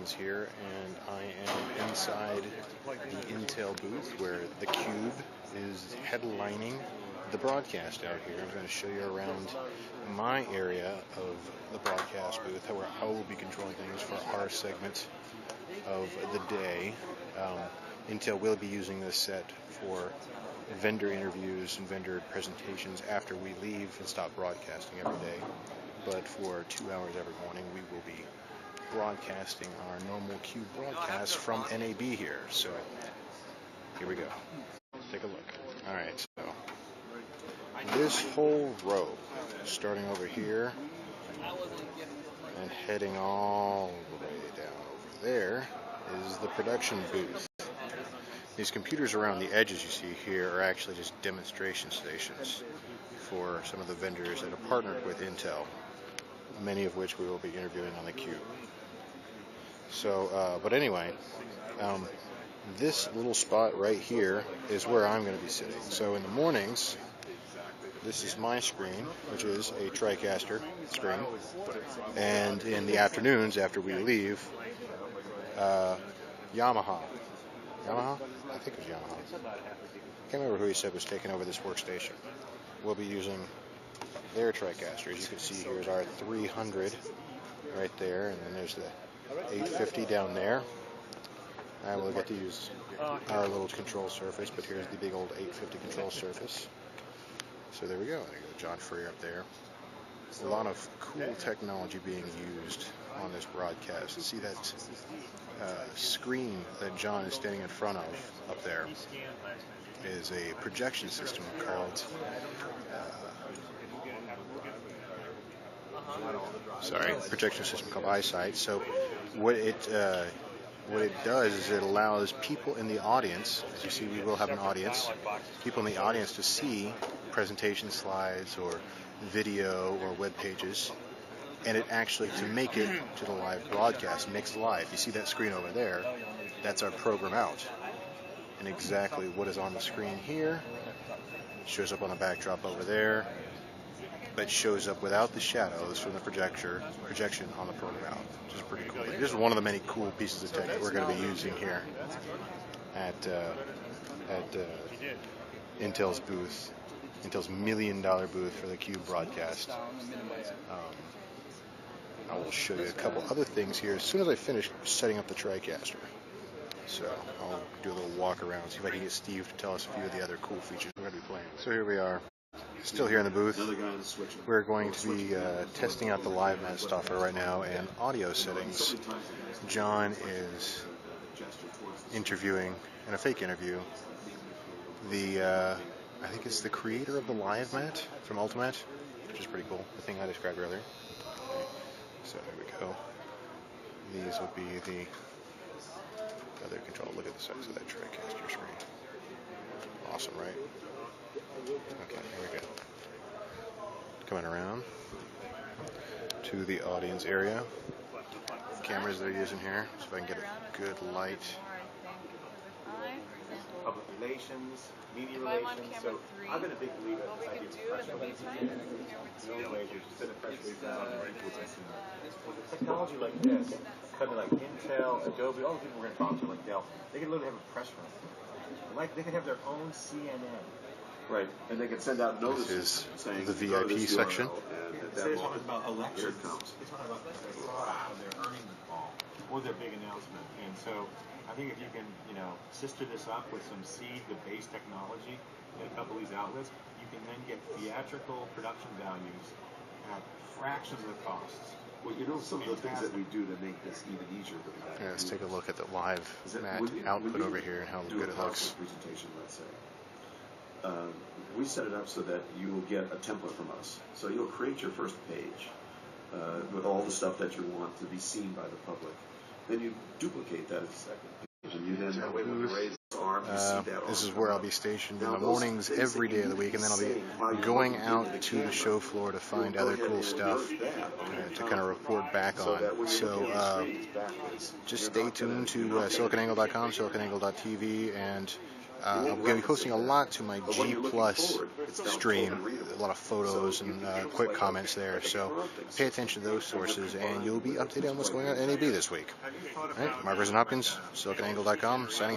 Audience here, and I am inside the Intel booth where the Cube is headlining the broadcast out here. I'm going to show you around my area of the broadcast booth, where I will be controlling things for our segment of the day. Intel will be using this set for vendor interviews and vendor presentations after we leave and stop broadcasting every day. But for 2 hours every morning, we will be broadcasting our normal Cube broadcast from NAB here. So here we go. Let's take a look. All right, so this whole row, starting over here and heading all the way down over there, is the production booth. These computers around the edges you see here are actually just demonstration stations for some of the vendors that are partnered with Intel, many of which we will be interviewing on the Cube. So, but anyway, this little spot right here is where I'm going to be sitting. So in the mornings, this is my screen, which is a TriCaster screen, and in the afternoons after we leave, Yamaha, I think it was Yamaha. I can't remember who he said was taking over this workstation. We'll be using their TriCaster. As you can see, here's our 300 right there, and then there's the 850 down there. I will get to use our little control surface, but here's the big old 850 control surface. So there we go. There you go, John Freer up there. A lot of cool technology being used on this broadcast. See that screen that John is standing in front of up there is a projection system called projection system called Eyesight. So what it does is it allows people in the audience, as you see we will have an audience, people in the audience to see presentation slides or video or web pages, and it actually, to make it to the live broadcast, makes live. You see that screen over there, that's our program out. And exactly what is on the screen here shows up on the backdrop over there, but shows up without the shadows from the projection on the program out, which is pretty cool. This is one of the many cool pieces of tech that we're going to be using here at Intel's booth, Intel's $1 million booth for the Cube broadcast. I will show you a couple other things here as soon as I finish setting up the TriCaster. So I'll do a little walk around, see if I can get Steve to tell us a few of the other cool features we're going to be playing. So here we are, still here in the booth. We're going to be testing out the LiveMat software right now and audio settings. John is interviewing, in a fake interview, I think it's the creator of the LiveMat from Ultimate, which is pretty cool, the thing I described earlier. Okay. So here we go. These will be the other control. Look at the size of that TriCaster screen. Awesome, right? Okay, here we go. Coming around to the audience area. Cameras they're using here, so if I can get a good light. Public relations, media relations. So I've been a big believer in this idea of press releases. The only way to send a press release out with a technology like this, company like Intel, Adobe, all the people we're going to talk to, like Dell, they can literally have a press release. Like they can have their own CNN. Right, and they can send out notices saying the VIP section. They're talking about elections. They're talking about their earnings call or their big announcement. And so I think if you can, sister this up with some seed-to-base technology in a couple of these outlets, you can then get theatrical production values at fractions of the costs. Well, some of the things that we do to make this even easier. Yeah, let's take a look at the LiveMat output over here and how good it looks. Presentation, let's say. We set it up so that you will get a template from us. So you'll create your first page with all the stuff that you want to be seen by the public. Then you duplicate that as a second page, and you then raise the arm. This is where I'll be stationed in the mornings every day of the week, and then I'll be going out to the show floor to find other cool stuff to kind of report back on. So just stay tuned to SiliconANGLE.com, SiliconANGLE.tv, and I'm going to be posting a lot to my G Plus stream, a lot of photos and quick comments there, so pay attention to those sources and you'll be updated on what's going on at NAB this week. All right, Mark Hopkins, SiliconANGLE.com, signing out.